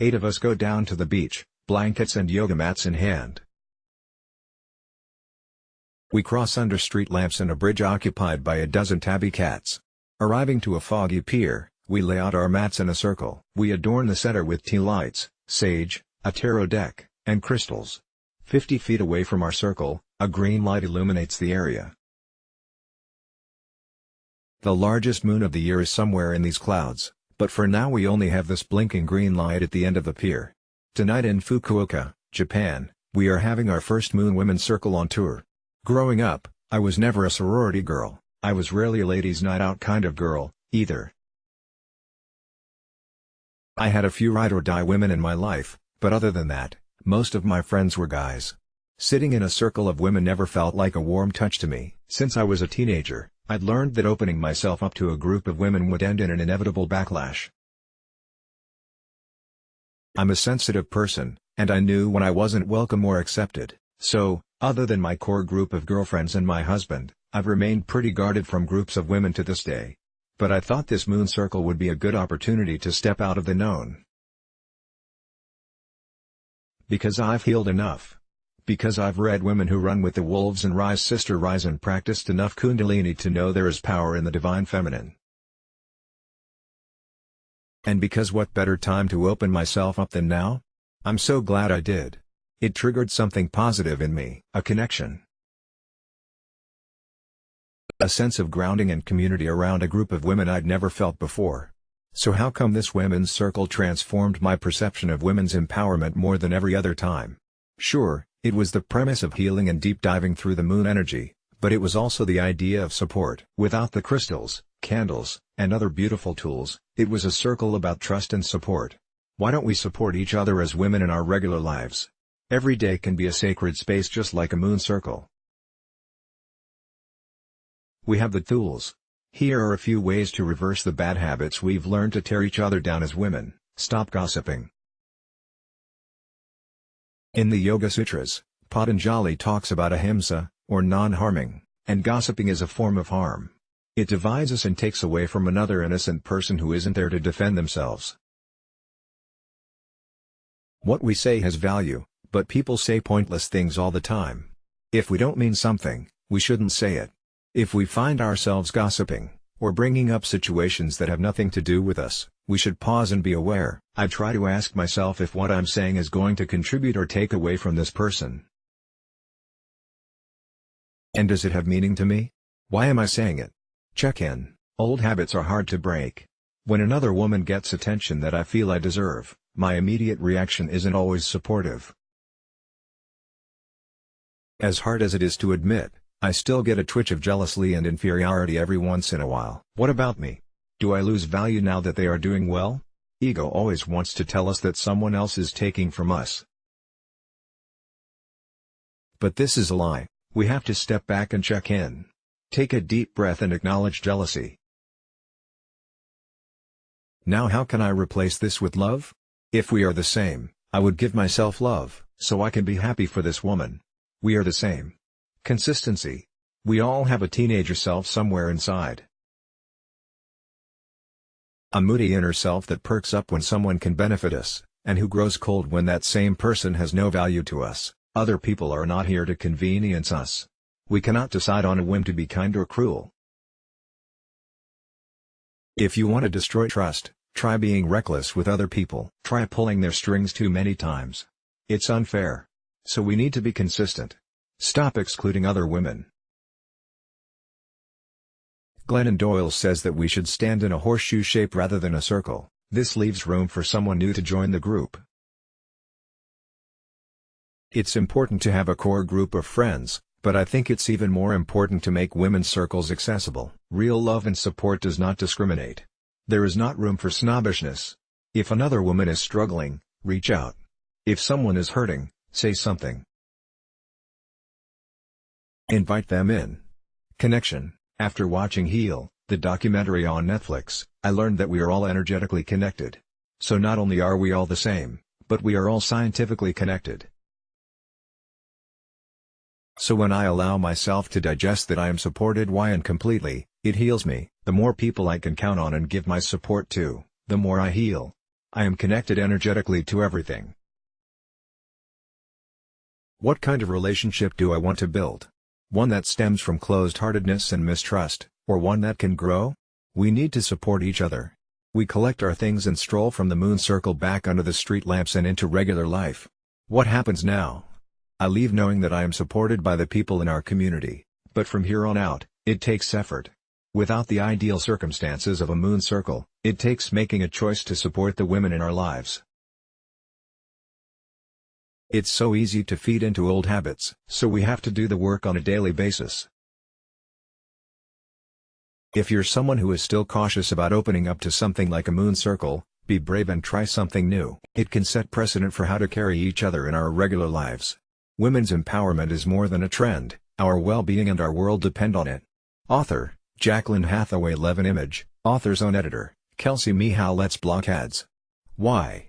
8 of us go down to the beach, blankets and yoga mats in hand. We cross under street lamps and a bridge occupied by a dozen tabby cats. Arriving to a foggy pier, we lay out our mats in a circle. We adorn the center with tea lights, sage, a tarot deck, and crystals. 50 feet away from our circle, a green light illuminates the area. The largest moon of the year is somewhere in these clouds, but for now we only have this blinking green light at the end of the pier. Tonight in Fukuoka, Japan, we are having our first Moon Women's Circle on tour. Growing up, I was never a sorority girl. I was rarely a ladies' night out kind of girl, either. I had a few ride-or-die women in my life, but other than that, most of my friends were guys. Sitting in a circle of women never felt like a warm touch to me. Since I was a teenager, I'd learned that opening myself up to a group of women would end in an inevitable backlash. I'm a sensitive person, and I knew when I wasn't welcome or accepted, so, other than my core group of girlfriends and my husband, I've remained pretty guarded from groups of women to this day. But I thought this moon circle would be a good opportunity to step out of the known. Because I've healed enough. Because I've read Women Who Run with the Wolves and Rise Sister Rise and practiced enough Kundalini to know there is power in the divine feminine. And because what better time to open myself up than now? I'm so glad I did. It triggered something positive in me, a connection. A sense of grounding and community around a group of women I'd never felt before. So how come this women's circle transformed my perception of women's empowerment more than every other time? Sure, it was the premise of healing and deep diving through the moon energy, but it was also the idea of support. Without the crystals, candles, and other beautiful tools, it was a circle about trust and support. Why don't we support each other as women in our regular lives? Every day can be a sacred space just like a moon circle. We have the tools. Here are a few ways to reverse the bad habits we've learned to tear each other down as women. Stop gossiping. In the Yoga Sutras, Patanjali talks about ahimsa, or non-harming, and gossiping is a form of harm. It divides us and takes away from another innocent person who isn't there to defend themselves. What we say has value, but people say pointless things all the time. If we don't mean something, we shouldn't say it. If we find ourselves gossiping, or bringing up situations that have nothing to do with us, we should pause and be aware. I try to ask myself if what I'm saying is going to contribute or take away from this person. And does it have meaning to me? Why am I saying it? Check in. Old habits are hard to break. When another woman gets attention that I feel I deserve, my immediate reaction isn't always supportive. As hard as it is to admit, I still get a twitch of jealousy and inferiority every once in a while. What about me? Do I lose value now that they are doing well? Ego always wants to tell us that someone else is taking from us. But this is a lie. We have to step back and check in. Take a deep breath and acknowledge jealousy. Now how can I replace this with love? If we are the same, I would give myself love, so I can be happy for this woman. We are the same. Consistency. We all have a teenager self somewhere inside. A moody inner self that perks up when someone can benefit us, and who grows cold when that same person has no value to us. Other people are not here to convenience us. We cannot decide on a whim to be kind or cruel. If you want to destroy trust, try being reckless with other people. Try pulling their strings too many times. It's unfair. So we need to be consistent. Stop excluding other women. Glennon Doyle says that we should stand in a horseshoe shape rather than a circle. This leaves room for someone new to join the group. It's important to have a core group of friends, but I think it's even more important to make women's circles accessible. Real love and support does not discriminate. There is not room for snobbishness. If another woman is struggling, reach out. If someone is hurting, say something. Invite them in. Connection. After watching Heal, the documentary on Netflix, I learned that we are all energetically connected. So not only are we all the same, but we are all scientifically connected. So when I allow myself to digest that I am supported and completely, it heals me. The more people I can count on and give my support to, the more I heal. I am connected energetically to everything. What kind of relationship do I want to build? One that stems from closed-heartedness and mistrust, or one that can grow? We need to support each other. We collect our things and stroll from the moon circle back under the street lamps and into regular life. What happens now? I leave knowing that I am supported by the people in our community, but from here on out, it takes effort. Without the ideal circumstances of a moon circle, it takes making a choice to support the women in our lives. It's so easy to feed into old habits, so we have to do the work on a daily basis. If you're someone who is still cautious about opening up to something like a moon circle, be brave and try something new. It can set precedent for how to carry each other in our regular lives. Women's empowerment is more than a trend, our well-being and our world depend on it. Author, Jacqueline Hathaway. 11 Image, Author's Own Editor, Kelsey Mihal. Let's block ads. Why?